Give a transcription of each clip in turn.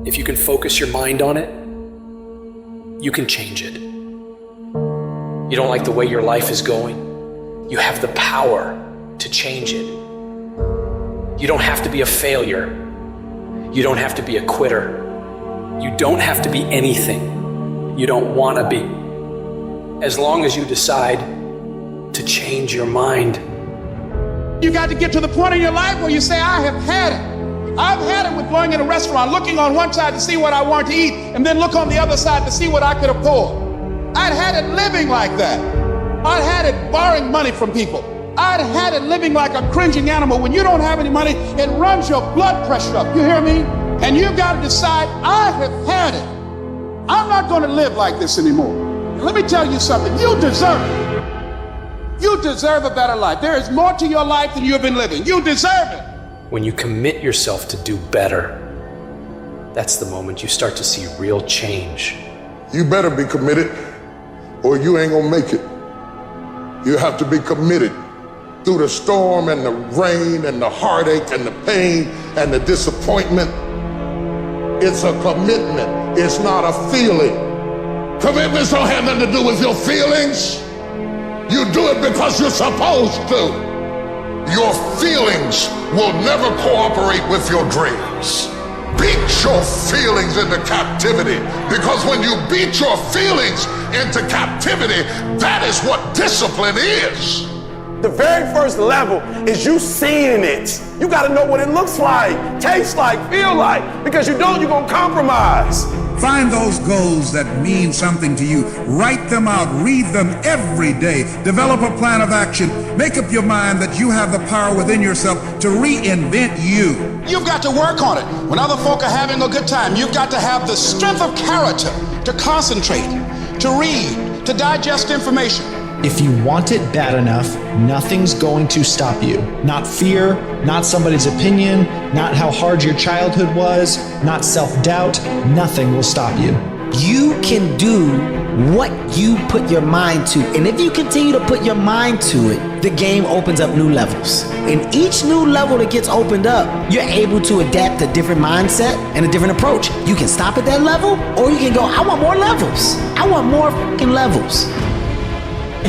If you can focus your mind on it, you can change it. You don't like the way your life is going? You have the power to change it. You don't have to be a failure. You don't have to be a quitter. You don't have to be anything you don't want to be. As long as you decide to change your mind. You got to get to the point in your life where you say, I have had it. I've had it with going in a restaurant, looking on one side to see what I want to eat, and then look on the other side to see what I could afford. I'd had it living like that. I'd had it borrowing money from people. I'd had it living like a cringing animal. When you don't have any money, it runs your blood pressure up. You hear me? And you've got to decide, I have had it. I'm not going to live like this anymore. Let me tell you something. You deserve it. You deserve a better life. There is more to your life than you've been living. You deserve it. When you commit yourself to do better, that's the moment you start to see real change. You better be committed or you ain't gonna make it. You have to be committed through the storm and the rain and the heartache and the pain and the disappointment. It's a commitment, it's not a feeling. Commitments don't have nothing to do with your feelings. You do it because you're supposed to. Your feelings will never cooperate with your dreams. Beat your feelings into captivity, because when you beat your feelings into captivity, that is what discipline is. The very first level is you seeing it. You gotta know what it looks like, tastes like, feel like, because you don't, you're gonna compromise. Find those goals that mean something to you. Write them out, read them every day. Develop a plan of action. Make up your mind that you have the power within yourself to reinvent you. You've got to work on it. When other folk are having a good time, you've got to have the strength of character to concentrate, to read, to digest information. If you want it bad enough, nothing's going to stop you. Not fear, not somebody's opinion, not how hard your childhood was, not self-doubt. Nothing will stop you. You can do what you put your mind to. And if you continue to put your mind to it, the game opens up new levels. And each new level that gets opened up, you're able to adapt a different mindset and a different approach. You can stop at that level, or you can go, I want more levels. I want more fucking levels.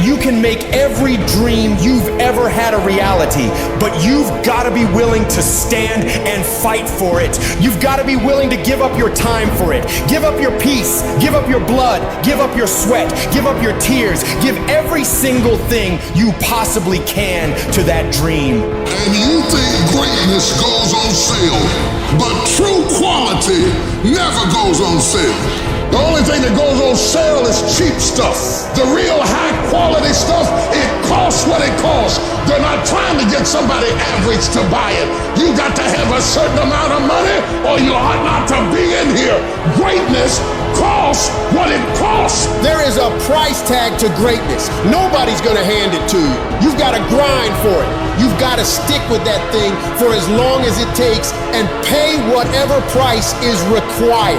You can make every dream you've ever had a reality, but you've got to be willing to stand and fight for it. You've got to be willing to give up your time for it. Give up your peace, give up your blood, give up your sweat, give up your tears, give every single thing you possibly can to that dream. And you think greatness goes on sale, but true quality never goes on sale. The only thing that goes on sale is cheap stuff. The real high quality stuff, it costs what it costs. They're not trying to get somebody average to buy it. You got to have a certain amount of money or you ought not to be in here. Greatness costs what it costs. There is a price tag to greatness. Nobody's gonna hand it to you. You've got to grind for it. You've got to stick with that thing for as long as it takes and pay whatever price is required.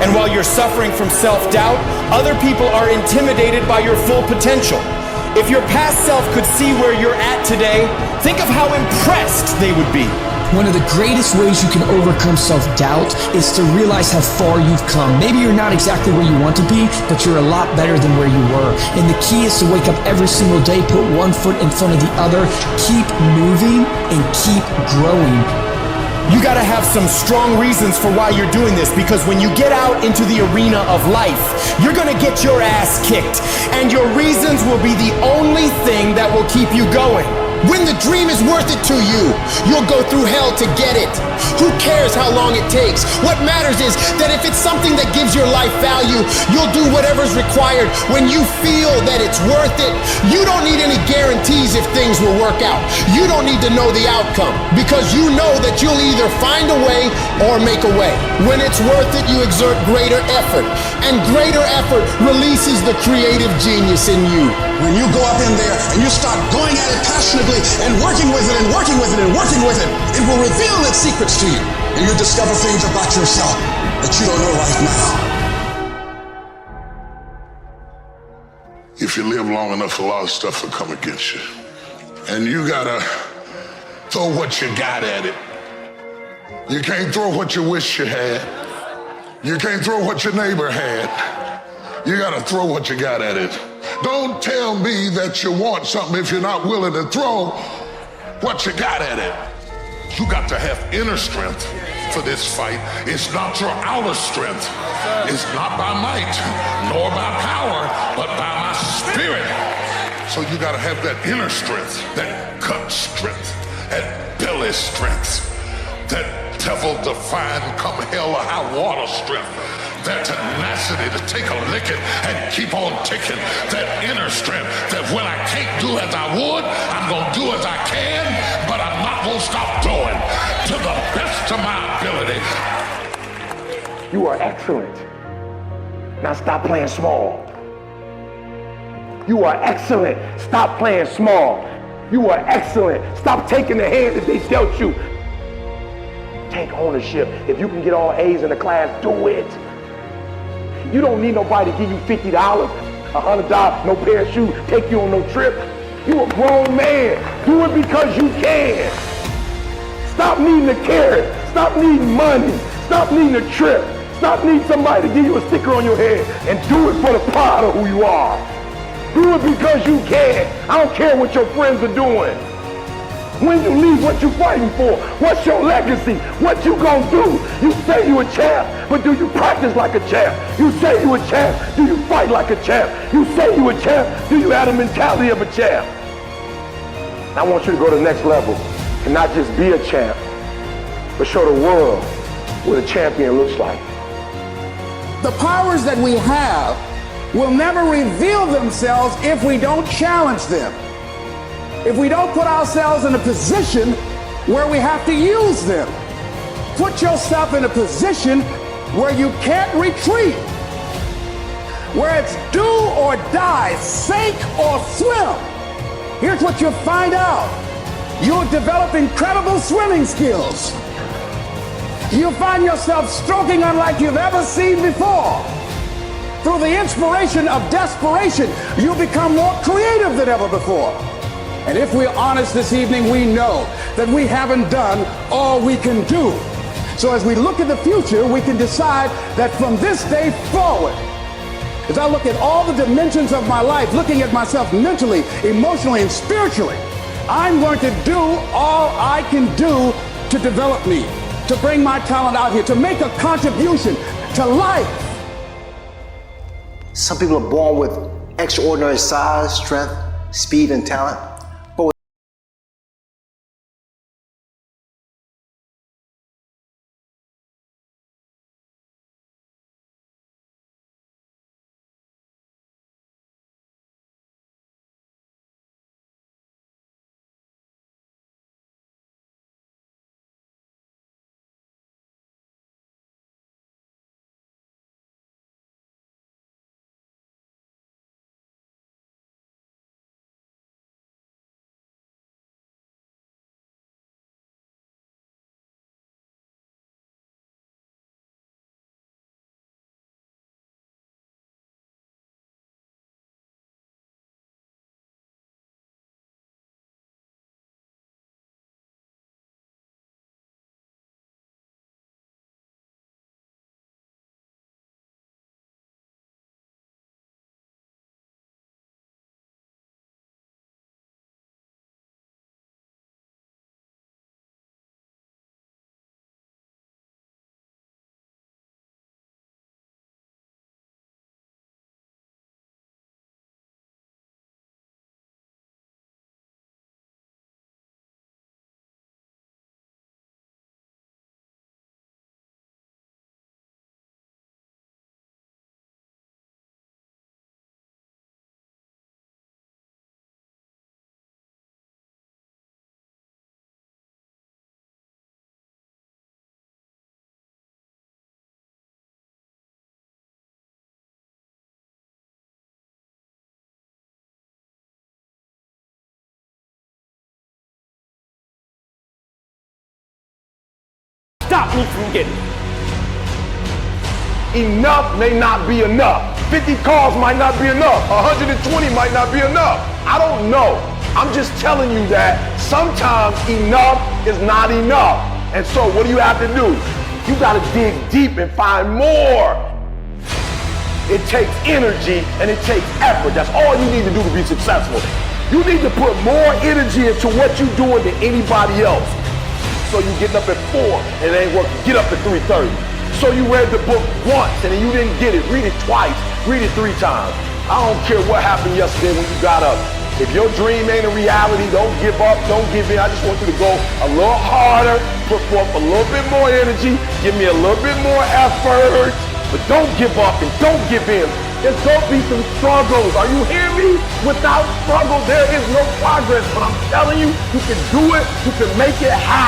And while you're suffering from self-doubt, other people are intimidated by your full potential. If your past self could see where you're at today, think of how impressed they would be. One of the greatest ways you can overcome self-doubt is to realize how far you've come. Maybe you're not exactly where you want to be, but you're a lot better than where you were. And the key is to wake up every single day, put one foot in front of the other, keep moving, and keep growing. You gotta have some strong reasons for why you're doing this, because when you get out into the arena of life, you're gonna get your ass kicked, and your reasons will be the only thing that will keep you going. When the dream is worth it to you, you'll go through hell to get it. Who cares how long it takes? What matters is that if it's something that gives your life value, you'll do whatever's required when you feel that it's worth it. You don't need any guarantees if things will work out. You don't need to know the outcome, because you know that you'll either find a way or make a way. When it's worth it, you exert greater effort, and greater effort releases the creative genius in you. When you go up in there and you start going at it passionately and working with it and working with it and working with it, it will reveal its secrets to you. And you'll discover things about yourself that you don't know right now. If you live long enough, a lot of stuff will come against you. And you gotta throw what you got at it. You can't throw what you wish you had. You can't throw what your neighbor had. You gotta throw what you got at it. Don't tell me that you want something if you're not willing to throw what you got at it. You got to have inner strength for this fight. It's not your outer strength. It's not by might, nor by power, but by my spirit. So you gotta have that inner strength, that gut strength, that belly strength, that devil-defying come hell or high water strength, that tenacity to take a licking and keep on ticking, that inner strength that when I can't do as I would, I'm gonna do as I can, but I'm not gonna stop doing to the best of my ability. You are excellent. Now stop playing small. You are excellent. Stop playing small. You are excellent. Stop taking the hand that they dealt you. Take ownership. If you can get all A's in the class, do it. You don't need nobody to give you $50, $100, no pair of shoes, take you on no trip. You a grown man. Do it because you can. Stop needing a carrot. Stop needing money. Stop needing a trip. Stop needing somebody to give you a sticker on your head and do it for the pride of who you are. Do it because you can. I don't care what your friends are doing. When you leave, what you fighting for? What's your legacy? What you gonna do? You say you a champ, but do you practice like a champ? You say you a champ, do you fight like a champ? You say you a champ, do you have the mentality of a champ? I want you to go to the next level and not just be a champ, but show the world what a champion looks like. The powers that we have will never reveal themselves if we don't challenge them. If we don't put ourselves in a position where we have to use them. Put yourself in a position where you can't retreat, where it's do or die, sink or swim. Here's what you'll find out. You'll develop incredible swimming skills. You'll find yourself stroking unlike you've ever seen before. Through the inspiration of desperation, you'll become more creative than ever before. And if we're honest this evening, we know that we haven't done all we can do. So as we look at the future, we can decide that from this day forward, as I look at all the dimensions of my life, looking at myself mentally, emotionally, and spiritually, I'm going to do all I can do to develop me, to bring my talent out here, to make a contribution to life. Some people are born with extraordinary size, strength, speed, and talent. Stop me from getting it. Enough may not be enough. 50 cars might not be enough. 120 might not be enough. I don't know. I'm just telling you that sometimes enough is not enough. And so what do you have to do? You gotta dig deep and find more. It takes energy and it takes effort. That's all you need to do to be successful. You need to put more energy into what you're doing than anybody else. So you getting up at 4 and it ain't working. Get up at 3:30. So you read the book once and then you didn't get it. Read it twice. Read it 3 times. I don't care what happened yesterday when you got up. If your dream ain't a reality, don't give up, don't give in. I just want you to go a little harder, put forth a little bit more energy, give me a little bit more effort, but don't give up and don't give in. There's gonna be some struggles. Are you hearing me? Without struggle, there is no progress. But I'm telling you, you can do it. You can make it happen.